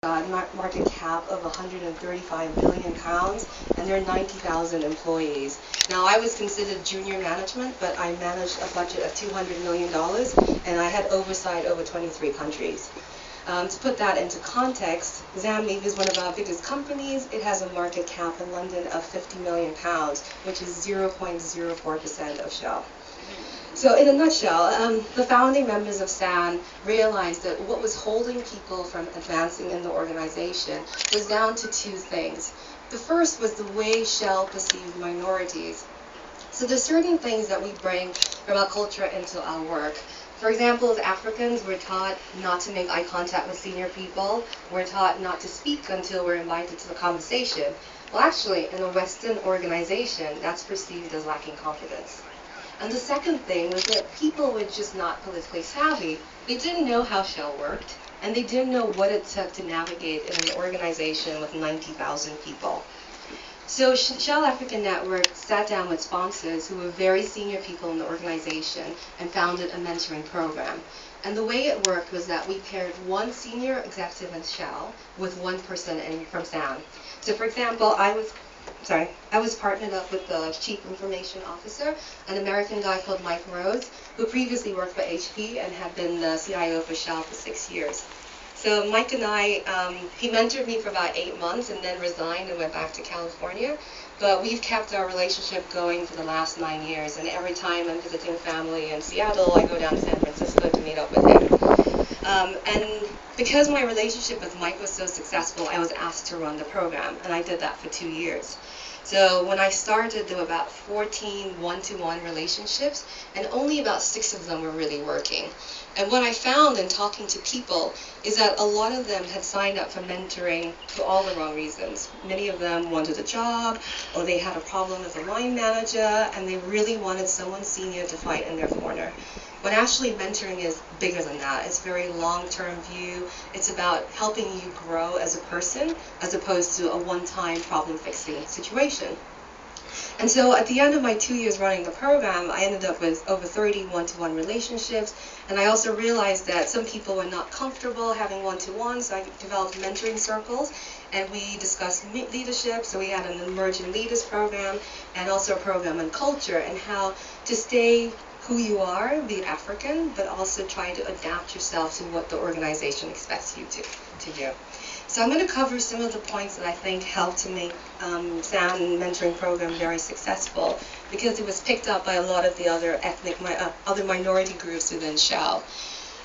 market cap of 135 billion pounds, and there are 90,000 employees. Now, I was considered junior management, but I managed a budget of $200 million, and I had oversight over 23 countries. To put that into context, Zambia is one of our biggest companies. It has a market cap in London of 50 million pounds, which is 0.04% of Shell. So in a nutshell, the founding members of SAN realized that what was holding people from advancing in the organization was down to two things. The first was the way Shell perceived minorities. So there's certain things that we bring from our culture into our work. For example, as Africans, we're taught not to make eye contact with senior people. We're taught not to speak until we're invited to the conversation. Well, actually, in a Western organization, that's perceived as lacking confidence. And the second thing was that people were just not politically savvy. They didn't know how Shell worked, and they didn't know what it took to navigate in an organization with 90,000 people. So Shell Africa Network sat down with sponsors who were very senior people in the organization and founded a mentoring program. And the way it worked was that we paired one senior executive in Shell with one person from SAN. So for example, I was partnered up with the Chief Information Officer, an American guy called Mike Rhodes, who previously worked for HP and had been the CIO for Shell for 6 years. So Mike and I, he mentored me for about 8 months and then resigned and went back to California. But we've kept our relationship going for the last 9 years, and every time I'm visiting family in Seattle, I go down to San Francisco to meet up with him. And because my relationship with Mike was so successful, I was asked to run the program, and I did that for 2 years. So when I started, there were about 14 one-to-one relationships, and only about 6 of them were really working. And what I found in talking to people is that a lot of them had signed up for mentoring for all the wrong reasons. Many of them wanted a job, or they had a problem as a line manager, and they really wanted someone senior to fight in their corner. But actually mentoring is bigger than that. It's a very long-term view. It's about helping you grow as a person as opposed to a one-time problem-fixing situation. And so at the end of my 2 years running the program, I ended up with over 30 one-to-one relationships. And I also realized that some people were not comfortable having one-to-one, so I developed mentoring circles. And we discussed leadership, so we had an emerging leaders program and also a program on culture and how to stay who you are, be African, but also try to adapt yourself to what the organization expects you to do. So I'm going to cover some of the points that I think helped to make SAN mentoring program very successful, because it was picked up by a lot of the other other minority groups within Shell.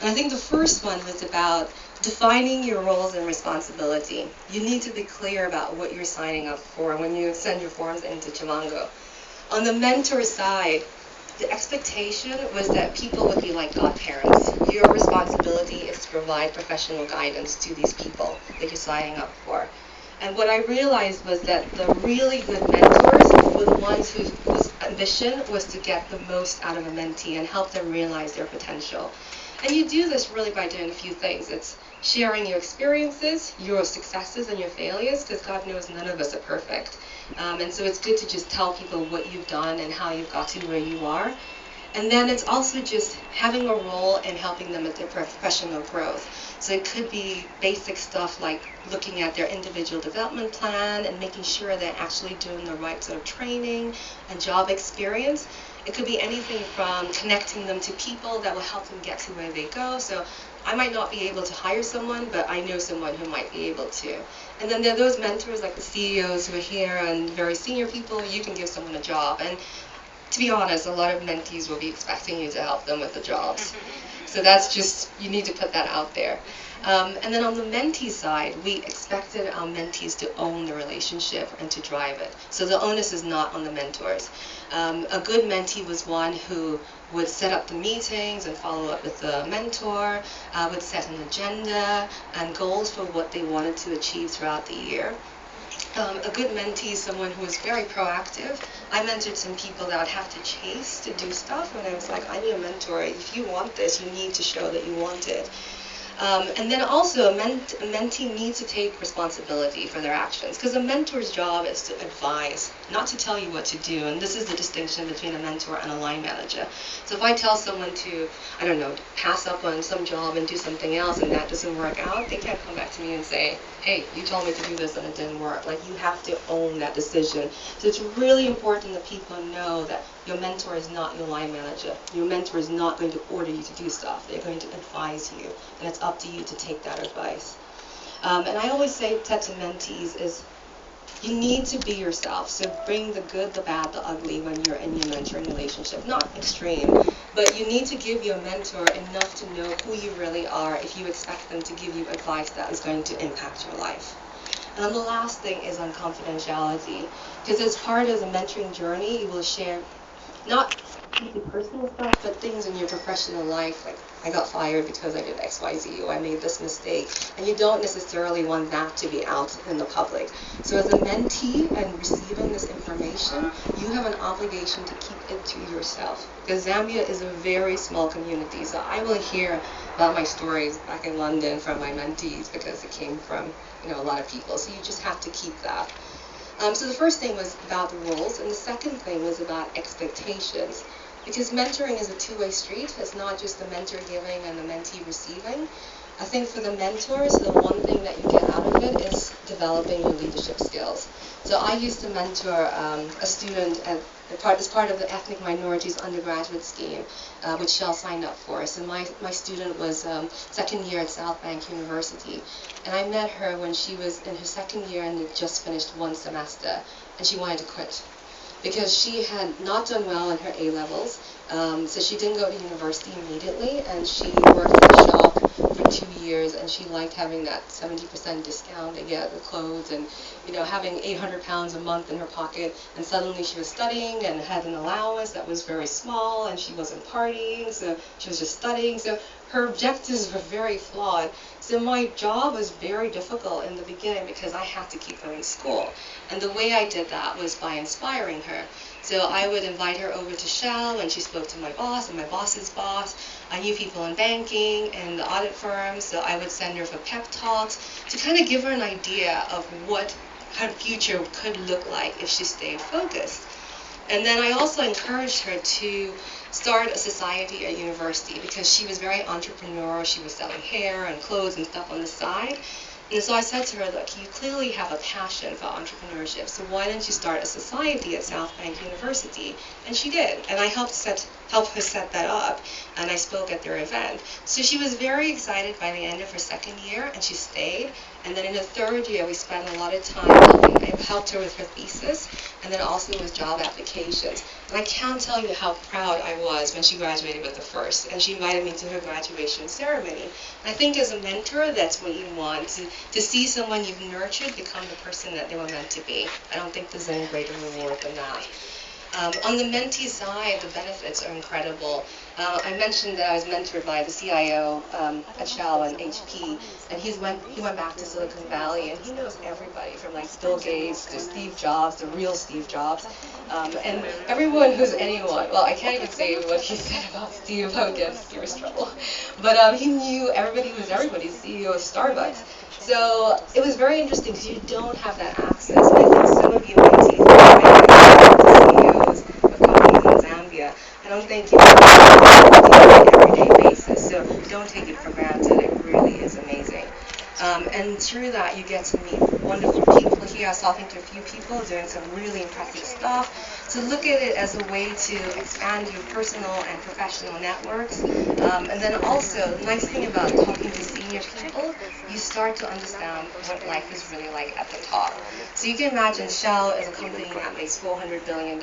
And I think the first one was about defining your roles and responsibility. You need to be clear about what you're signing up for when you send your forms into Chimango. On the mentor side, the expectation was that people would be like godparents. Your responsibility is to provide professional guidance to these people that you're signing up for. And what I realized was that the really good mentors were the ones whose ambition was to get the most out of a mentee and help them realize their potential. And you do this really by doing a few things. It's sharing your experiences, your successes and your failures, because God knows none of us are perfect. And so it's good to just tell people what you've done and how you've got to where you are. And then it's also just having a role in helping them with their professional growth. So it could be basic stuff like looking at their individual development plan and making sure they're actually doing the right sort of training and job experience. It could be anything from connecting them to people that will help them get to where they go. So I might not be able to hire someone, but I know someone who might be able to. And then there are those mentors like the CEOs who are here and very senior people. You can give someone a job. And to be honest, a lot of mentees will be expecting you to help them with the jobs. So that's just, you need to put that out there. And then on the mentee side, we expected our mentees to own the relationship and to drive it. So the onus is not on the mentors. A good mentee was one who would set up the meetings and follow up with the mentor, would set an agenda and goals for what they wanted to achieve throughout the year. A good mentee is someone who is very proactive. I mentored some people that I'd have to chase to do stuff, and I was like, I need a mentor. If you want this, you need to show that you want it. And then also, a mentee needs to take responsibility for their actions, because a mentor's job is to advise, not to tell you what to do. And this is the distinction between a mentor and a line manager. So if I tell someone to, I don't know, pass up on some job and do something else and that doesn't work out, they can't come back to me and say, hey, you told me to do this and it didn't work. Like, you have to own that decision. So it's really important that people know that your mentor is not your line manager. Your mentor is not going to order you to do stuff. They're going to advise you, and it's up to you to take that advice. And I always say that to mentees is, you need to be yourself. So bring the good, the bad, the ugly when you're in your mentoring relationship. Not extreme, but you need to give your mentor enough to know who you really are if you expect them to give you advice that is going to impact your life. And then the last thing is on confidentiality, because as part of the mentoring journey, you will share not really personal stuff, but things in your professional life, like, I got fired because I did X, Y, Z, or I made this mistake. And you don't necessarily want that to be out in the public. So as a mentee and receiving this information, you have an obligation to keep it to yourself. Because Zambia is a very small community, so I will hear about my stories back in London from my mentees because it came from, a lot of people. So you just have to keep that. So the first thing was about the roles, and the second thing was about expectations. Because mentoring is a two-way street. It's not just the mentor giving and the mentee receiving. I think for the mentors, the one thing that you get out of it is developing your leadership skills. So I used to mentor a student as part of the ethnic minorities undergraduate scheme, which Shell signed up for. So my student was second year at South Bank University. And I met her when she was in her second year and had just finished one semester, and she wanted to quit because she had not done well in her A-levels, so she didn't go to university immediately, and she worked in the shop for 2 years, and she liked having that 70% discount to get the clothes, and having 800 pounds a month in her pocket, and suddenly she was studying and had an allowance that was very small, and she wasn't partying, so she was just studying. So her objectives were very flawed. So my job was very difficult in the beginning because I had to keep her in school. And the way I did that was by inspiring her. So I would invite her over to Shell, and she spoke to my boss and my boss's boss. I knew people in banking and the audit firms, so I would send her for pep talks to kind of give her an idea of what her future could look like if she stayed focused. And then I also encouraged her to start a society at university because she was very entrepreneurial. She was selling hair and clothes and stuff on the side. And so I said to her, look, you clearly have a passion for entrepreneurship, so why don't you start a society at South Bank University? And she did, and I helped her set that up, and I spoke at their event. So she was very excited by the end of her second year, and she stayed. And then in the third year, we spent a lot of time helping. I helped her with her thesis, and then also with job applications. And I can't tell you how proud I was when she graduated with the first, and she invited me to her graduation ceremony. And I think as a mentor, that's what you want, to see someone you've nurtured become the person that they were meant to be. I don't think there's any greater reward than that. On the mentee side, the benefits are incredible. I mentioned that I was mentored by the CIO at Shell and HP, and he went back to Silicon Valley, and he knows everybody from like Bill Gates to Steve Jobs, the real Steve Jobs, and everyone who's anyone. Well, I can't even say what he said about Steve. I would get in serious trouble. But he knew everybody who was everybody, CEO of Starbucks. So it was very interesting because you don't have that access. And I think some of you mentees CEOs of companies in Zambia. I don't think you can do it on an everyday basis. So don't take it for granted. It really is amazing. And through that, you get to meet wonderful people. Here I was talking to a few people doing some really impressive stuff. So look at it as a way to expand your personal and professional networks. And then also, the nice thing about talking to senior people, you start to understand what life is really like at the top. So you can imagine Shell is a company that makes $400 billion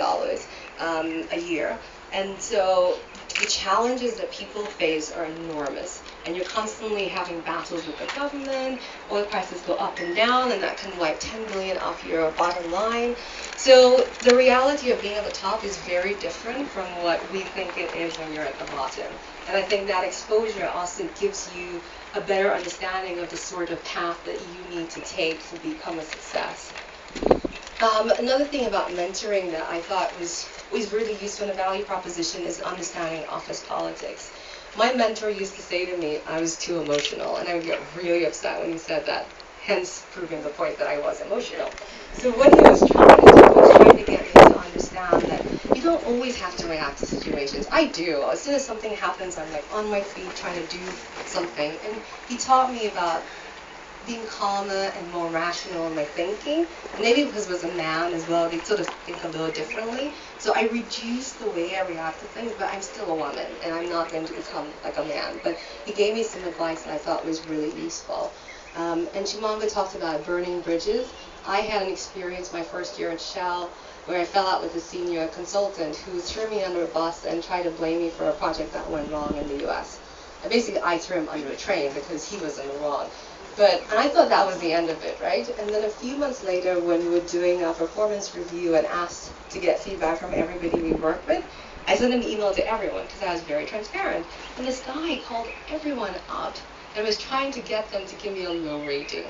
a year. And so the challenges that people face are enormous. And you're constantly having battles with the government, oil prices go up and down, and that can wipe 10 billion off your bottom line. So the reality of being at the top is very different from what we think it is when you're at the bottom. And I think that exposure also gives you a better understanding of the sort of path that you need to take to become a success. Another thing about mentoring that I thought was really useful in a value proposition is understanding office politics. My mentor used to say to me I was too emotional, and I would get really upset when he said that, hence proving the point that I was emotional. So what he was trying to do was trying to get me to understand that you don't always have to react to situations. I do. As soon as something happens, I'm like on my feet trying to do something. And he taught me about being calmer and more rational in my thinking. Maybe because I was a man as well, they sort of think a little differently. So I reduced the way I react to things, but I'm still a woman, and I'm not going to become like a man. But he gave me some advice that I thought was really useful. And Chimanga talked about burning bridges. I had an experience my first year at Shell where I fell out with a senior consultant who threw me under a bus and tried to blame me for a project that went wrong in the US. And basically, I threw him under a train because he was in the wrong. And I thought that was the end of it, right? And then a few months later, when we were doing a performance review and asked to get feedback from everybody we worked with, I sent an email to everyone because I was very transparent. And this guy called everyone up and was trying to get them to give me a low rating.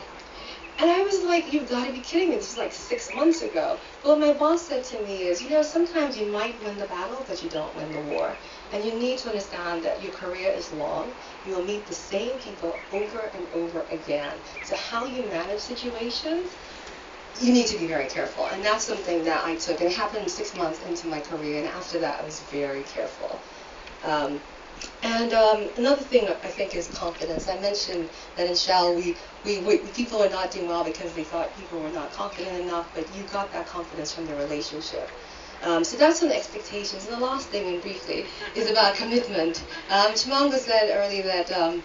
And I was like, you've got to be kidding me. This was like 6 months ago. Well, what my boss said to me is, sometimes you might win the battle, but you don't win the war. And you need to understand that your career is long. You will meet the same people over and over again. So how you manage situations, you need to be very careful. And that's something that I took. And it happened 6 months into my career. And after that, I was very careful. Another thing I think is confidence. I mentioned that in Shell, people were not doing well because they thought people were not confident enough, but you got that confidence from the relationship. So that's on the expectations. And the last thing, and briefly, is about commitment. Chimanga said earlier that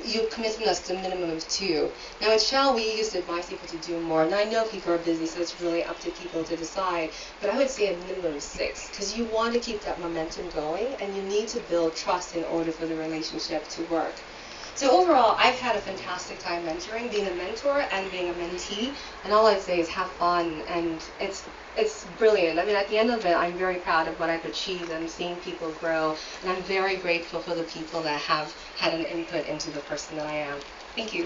your commitment is a minimum of 2. Now at Shell, we used to advise people to do more, and I know people are busy, so it's really up to people to decide, but I would say a minimum of 6, because you want to keep that momentum going, and you need to build trust in order for the relationship to work. So overall, I've had a fantastic time mentoring, being a mentor and being a mentee, and all I'd say is have fun, and it's brilliant. I mean, at the end of it, I'm very proud of what I've achieved and seeing people grow, and I'm very grateful for the people that have had an input into the person that I am. Thank you.